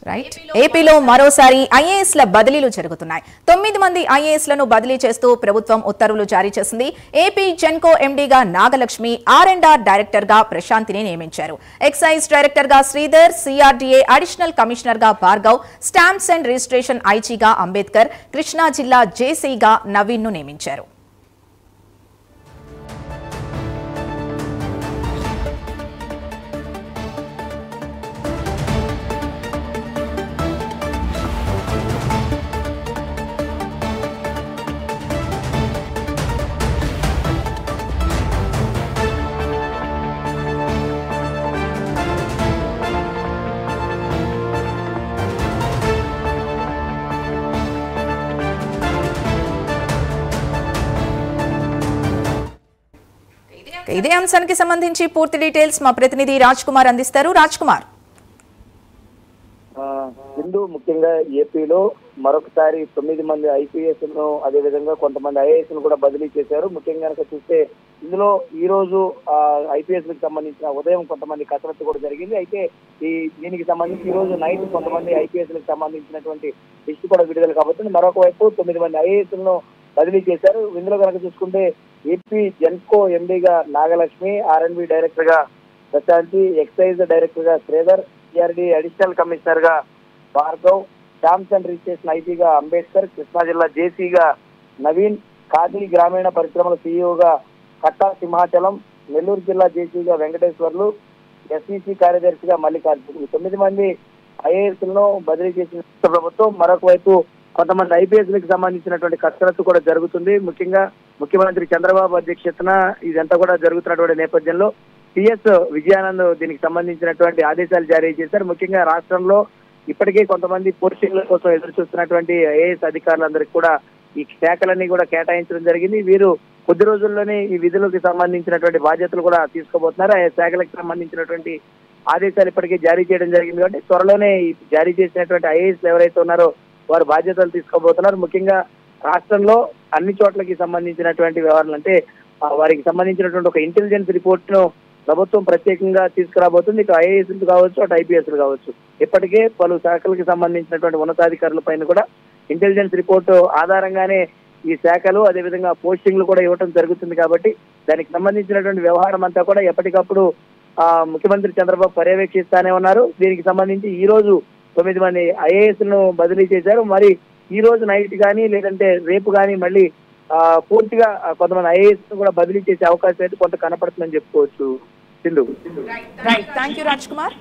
Right ఏపీలో మరోసారి ఐఏఎస్ల బదిలీలు జరుగుతున్నాయి. 9 మంది ఐఏఎస్లను బదిలీ చేస్తూ ప్రభుత్వం ఉత్తర్వులు జారీ చేసింది. ఏపీ జెన్కో ఎండీగా నాగలక్ష్మి, ఆర్&ఆర్ డైరెక్టర్ గా ప్రశాంతిని నియమించారు. ఎక్సైజ్ డైరెక్టర్ గా శ్రీధర్, సిఆర్డీఏ అడిషనల్ కమిషనర్ గా భార్గవ్, స్టాంప్స్ అండ్ రిజిస్ట్రేషన్ ఐజీగా అంబేద్కర్, కృష్ణా జిల్లా జేసీగా నవీన్ ను నియమించారు. ఇదే అంశానికి సంబంధించి పూర్తి డీటెయిల్స్ మా ప్రతినిధి రాజ్ కుమార్ అందిస్తారు. రాజ్ కుమార్, హిందూ ముఖ్యంగా ఏపీలో మరొకసారి 9 మంది ఐపీఎస్ ను అదేవిధంగా కొంతమంది ఐఏఎస్ ను కూడా బదిలీ చేశారు. ముఖ్యంగా కనుక చూస్తే ఇందులో ఈ రోజు ఐపీఎస్ లకు సంబంధించిన ఉదయం కొంతమంది కసరత్తు కూడా జరిగింది. అయితే దీనికి సంబంధించి ఈ రోజు నైట్ కొంతమంది ఐపీఎస్ లకు సంబంధించినటువంటి లిస్టు కూడా విడుదల కాబోతుంది. మరొక వైపు 9 మంది ఐఏఎస్ లను బదిలీ చేశారు. ఇందులో కనుక చూసుకుంటే ఏపీ జెన్కో ఎండీగా నాగలక్ష్మి, ఆర్&బి డైరెక్టర్ గా ప్రశాంతి, ఎక్సైజ్ డైరెక్టర్ గా శ్రీధర్, సిఆర్డీ అడిషనల్ కమిషనర్ గా భార్గవ్, స్టాంప్స్ అండ్ రిజిస్ట్రేషన్ ఐజీగా అంబేద్కర్, కృష్ణా జిల్లా జేసీగా నవీన్, ఖాదీ గ్రామీణ పరిశ్రమల సీఈఓగా కట్టా సింహాచలం, నెల్లూరు జిల్లా జేసీగా వెంకటేశ్వర్లు, ఎస్ఈసీ కార్యదర్శిగా మల్లికార్జున. 9 మంది ఐఏఎస్ లను బదిలీ చేసిన ప్రభుత్వం మరొక వైపు కొంతమంది ఐపీఎస్ లకు సంబంధించినటువంటి కసరత్తు కూడా జరుగుతుంది. ముఖ్యంగా ముఖ్యమంత్రి చంద్రబాబు అధ్యక్షతన ఇదంతా కూడా జరుగుతున్నటువంటి నేపథ్యంలో పిఎస్ విజయానంద్ దీనికి సంబంధించినటువంటి ఆదేశాలు జారీ చేశారు. ముఖ్యంగా రాష్ట్రంలో ఇప్పటికే కొంతమంది పోస్టింగ్ల కోసం ఎదురు చూస్తున్నటువంటి ఐఏఎస్ అధికారులందరికీ కూడా ఈ శాఖలన్నీ కూడా కేటాయించడం జరిగింది. వీరు కొద్ది రోజుల్లోనే ఈ విధులకు సంబంధించినటువంటి బాధ్యతలు కూడా తీసుకోబోతున్నారు. ఆ శాఖలకు సంబంధించినటువంటి ఆదేశాలు ఇప్పటికే జారీ చేయడం జరిగింది కాబట్టి త్వరలోనే జారీ చేసినటువంటి ఐఏఎస్ ఎవరైతే ఉన్నారో వారు బాధ్యతలు తీసుకోబోతున్నారు. ముఖ్యంగా రాష్ట్రంలో అన్ని చోట్లకి సంబంధించినటువంటి వ్యవహారాలు అంటే వారికి సంబంధించినటువంటి ఒక ఇంటెలిజెన్స్ రిపోర్ట్ ను ప్రభుత్వం ప్రత్యేకంగా తీసుకురాబోతుంది. ఇటు ఐఏఎస్ కావచ్చు, అటు ఐపీఎస్ కావచ్చు. ఇప్పటికే పలు శాఖలకు సంబంధించినటువంటి ఉన్నతాధికారుల పైన కూడా ఇంటెలిజెన్స్ రిపోర్టు ఆధారంగానే ఈ శాఖలు అదేవిధంగా పోస్టింగ్లు కూడా ఇవ్వడం జరుగుతుంది. కాబట్టి దానికి సంబంధించినటువంటి వ్యవహారం అంతా కూడా ఎప్పటికప్పుడు ముఖ్యమంత్రి చంద్రబాబు పర్యవేక్షిస్తానే ఉన్నారు. దీనికి సంబంధించి ఈ రోజు 9 మంది ఐఏఎస్ ను బదిలీ చేశారు. మరి ఈ రోజు నైట్ కానీ లేదంటే రేపు కానీ మళ్ళీ పూర్తిగా కొంతమంది ఐఏఎస్ ను కూడా బదిలీ చేసే అవకాశం అయితే కొంత కనపడుతుందని చెప్పుకోవచ్చు. సింధు. Right, thank you Raj Kumar.